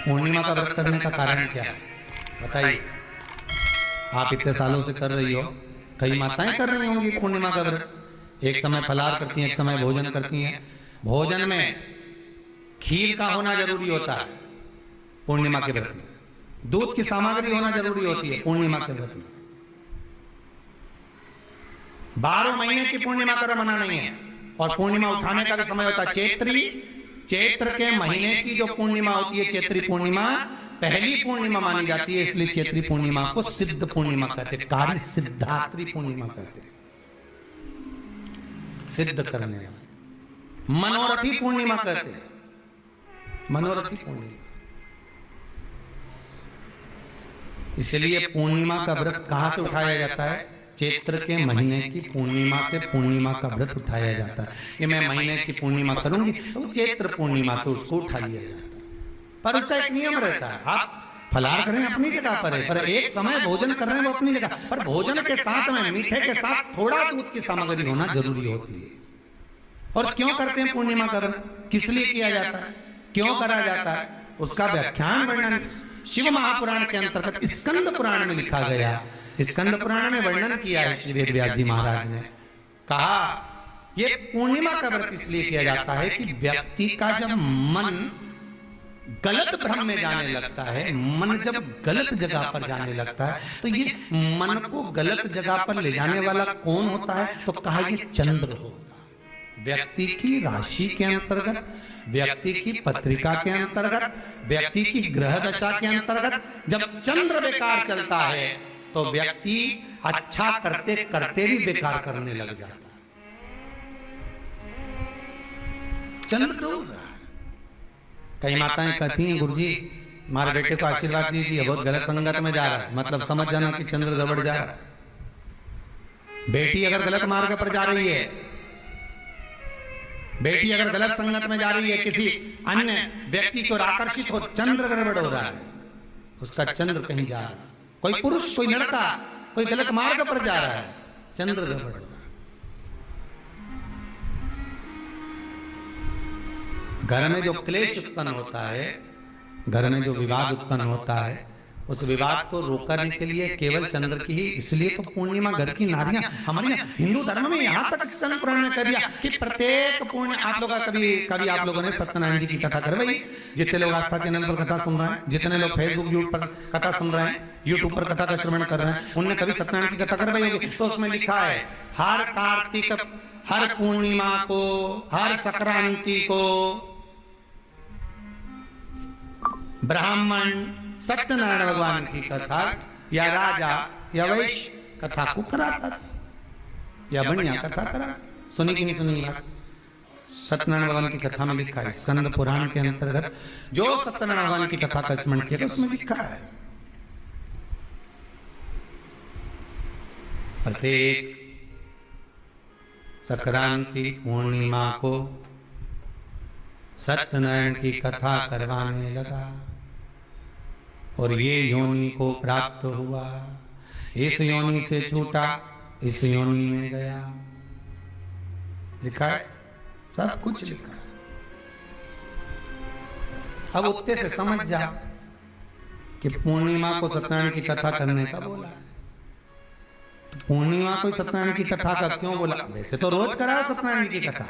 पूर्णिमा का व्रत करने का कारण क्या है बताइए। आप इतने सालों से कर रही हो, कई माताएं कर रही होंगी पूर्णिमा का व्रत। एक समय फलाहार करती हैं, एक समय भोजन करती हैं। भोजन में खीर का होना जरूरी होता है पूर्णिमा के व्रत में। दूध की सामग्री होना जरूरी होती है पूर्णिमा के व्रत में। 12 महीने की पूर्णिमा का मना नहीं है। और पूर्णिमा उठाने का भी समय होता है चैत्री। चैत्र के महीने की जो पूर्णिमा होती है, चैत्री पूर्णिमा पहली पूर्णिमा मानी जाती है, इसलिए चैत्री पूर्णिमा को सिद्ध पूर्णिमा कहते हैं, कार्य सिद्धात्री पूर्णिमा कहते हैं। सिद्ध करने वाला मनोरथी पूर्णिमा कहते हैं, मनोरथी पूर्णिमा। इसलिए पूर्णिमा का व्रत कहां से उठाया जाता है? चैत्र के महीने की पूर्णिमा से पूर्णिमा का व्रत उठाया जाता है कि मैं महीने की पूर्णिमा करूंगी तो चैत्र पूर्णिमा से उसको उठा लिया जाता है। पर उसका एक नियम रहता है, आप फलाहार करें अपनी जगह पर है, पर एक समय भोजन कर रहे हैं वो अपनी जगह पर। भोजन के साथ में मीठे के साथ थोड़ा दूध की सामग्री होना जरूरी होती है। और क्यों करते हैं पूर्णिमा का व्रत, किस लिए किया जाता है, क्यों करा जाता है, उसका व्याख्यान वर्णन शिव महापुराण के अंतर्गत स्कंद पुराण में लिखा गया। स्कंद पुराण में वर्णन किया है श्री वेद व्यास जी महाराज ने। कहा ये पूर्णिमा का व्रत इसलिए किया जाता है कि व्यक्ति का जब मन गलत भ्रम में जाने लगता है, मन जब गलत जगह पर जाने लगता है, तो ये मन को गलत जगह पर ले जाने वाला कौन होता है? तो कहा ये चंद्र होता है। व्यक्ति की राशि के अंतर्गत, व्यक्ति की पत्रिका के अंतर्गत, व्यक्ति की ग्रह दशा के अंतर्गत जब चंद्र बेकार चलता है तो व्यक्ति अच्छा करते करते भी बेकार करने लग जाता है। चंद्र डूब रहा है। कई माताएं कहती हैं गुरुजी हमारे बेटे को आशीर्वाद दीजिए, बहुत गलत संगत में जा रहा है। मतलब समझ जाना कि चंद्र गड़बड़ जा रहा है। बेटी अगर गलत मार्ग पर जा रही है, बेटी अगर गलत संगत में जा रही है, किसी अन्य व्यक्ति को आकर्षित हो, चंद्र गड़बड़ हो रहा है, उसका चंद्र कहीं जा रहा है। कोई पुरुष, कोई लड़का कोई गलत मार्ग पर जा रहा है, चंद्र गड़बड़ हो रहा है। घर में जो क्लेश उत्पन्न होता है, घर में जो विवाद उत्पन्न होता है, उस विवाद को रोकने के लिए केवल चंद्र की ही, इसलिए तो पूर्णिमा घर की नारियां हमारे हिंदू धर्म में यहाँ तक स्कंद पुराण में कह दिया कि प्रत्येक पूर्ण आप लोग कभी आप लोगों ने सत्यनारायण जी की कथा करवाई। जितने लोग आस्था चैनल पर कथा सुन रहे हैं, जितने लोग फेसबुक यूट्यूब पर कथा सुन रहे हैं, यूट्यूब पर कथा का श्रवण कर रहे हैं, उनने कभी सत्यनारायण की कथा करवाई होगी। तो उसमें लिखा है हर कार्तिक, हर पूर्णिमा को, हर संक्रांति को ब्राह्मण सत्यनारायण भगवान की कथा या राजा या वैश्य कथा को कराता था, या बढ़िया कथा करा। सुनी कि नहीं सुनी बात? सत्यनारायण भगवान की कथा में लिखा है, स्कंद पुराण के अंतर्गत जो सत्यनारायण भगवान की कथा का स्मरण किया उसमें लिखा है प्रत्येक संक्रांति पूर्णिमा को सत्यनारायण की कथा करवाने लगा और ये योनि को प्राप्त हुआ, इस योनि से छूटा, इस योनि में गया। लिखा है, सब कुछ लिखा है। अब उत्ते से समझ जा कि पूर्णिमा को सत्यनारायण की कथा करने का बोला है। तो पूर्णिमा को सत्यनारायण की कथा का क्यों बोला? वैसे तो रोज कराओ सत्यनारायण की कथा,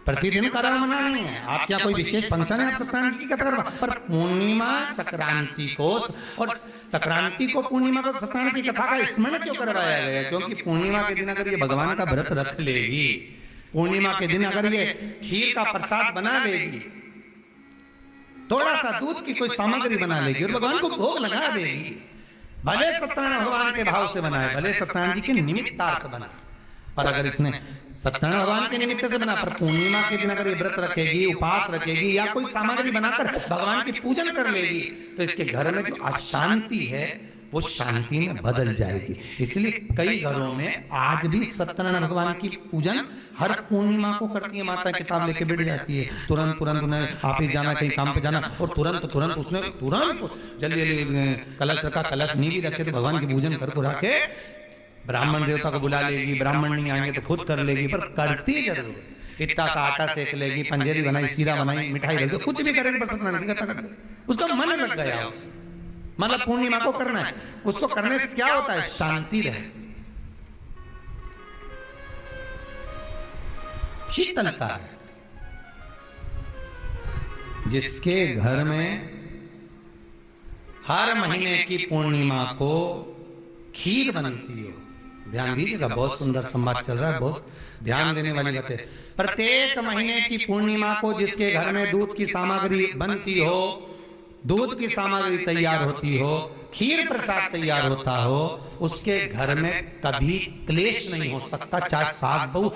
प्रतिदिन कराओ, मना नहीं है। आप क्या कोई विशेष फंक्शन है आप सत्यनारायण की कथा करवा, पर पूर्णिमा संक्रांति को और संक्रांति को पूर्णिमा को सत्यनारायण की कथा का स्मरण क्यों करवाया गया? क्योंकि पूर्णिमा के दिन अगर ये भगवान का व्रत रख लेगी, पूर्णिमा के दिन अगर ये खीर का प्रसाद बना लेगी, थोड़ा सा दूध की कोई सामग्री बना लेगी और भगवान को भोग लगा देगी, भले सत्यनारायण भगवान के भाव से बनाए, भले सत्यनारायण जी के निमित्तार्थ बना, पर अगर इसने सत्यनारायण भगवान के निमित्त से बना, पर पूर्णिमा के दिन अगर ये व्रत रखेगी, उपवास रखेगी या कोई सामग्री बनाकर भगवान की पूजन कर लेगी, तो इसके घर में जो अशांति है वो शांति में बदल जाएगी। इसलिए कई घरों में आज भी सत्यनारायण भगवान की पूजन हर पूर्णिमा को करती है। माता किताब लेके बैठ जाती है, तुरंत उन्हें ऑफिस जाना, कहीं काम पे जाना, और तुरंत उसने जल्दी कलश रखा, कलश नहीं भी रखे तो भगवान की पूजन कर रखे, ब्राह्मण देवता को बुला लेगी, ब्राह्मण नहीं आएंगे तो खुद कर लेगी, पर करती जरूर है। इतना सा आटा सेक लेगी, पंजेरी बनाई, सीरा बनाई, मिठाई रख दो, कुछ भी करेगी पर सत्यनारायण की कथा कर दे। उसका मन लग गया, मतलब पूर्णिमा को करना है। उसको करने से क्या होता है? शांति रहती, शीतलता है। जिसके घर में हर महीने की पूर्णिमा को खीर बनती हो, ध्यान दीजिएगा, बहुत सुंदर संवाद चल रहा है, बहुत ध्यान देने वाली बात है। प्रत्येक महीने की पूर्णिमा को जिसके घर में दूध की सामग्री बनती हो, दूध की सामग्री तैयार होती हो, खीर प्रसाद तैयार होता हो, उसके घर में कभी क्लेश नहीं हो सकता, चाहे सास बहू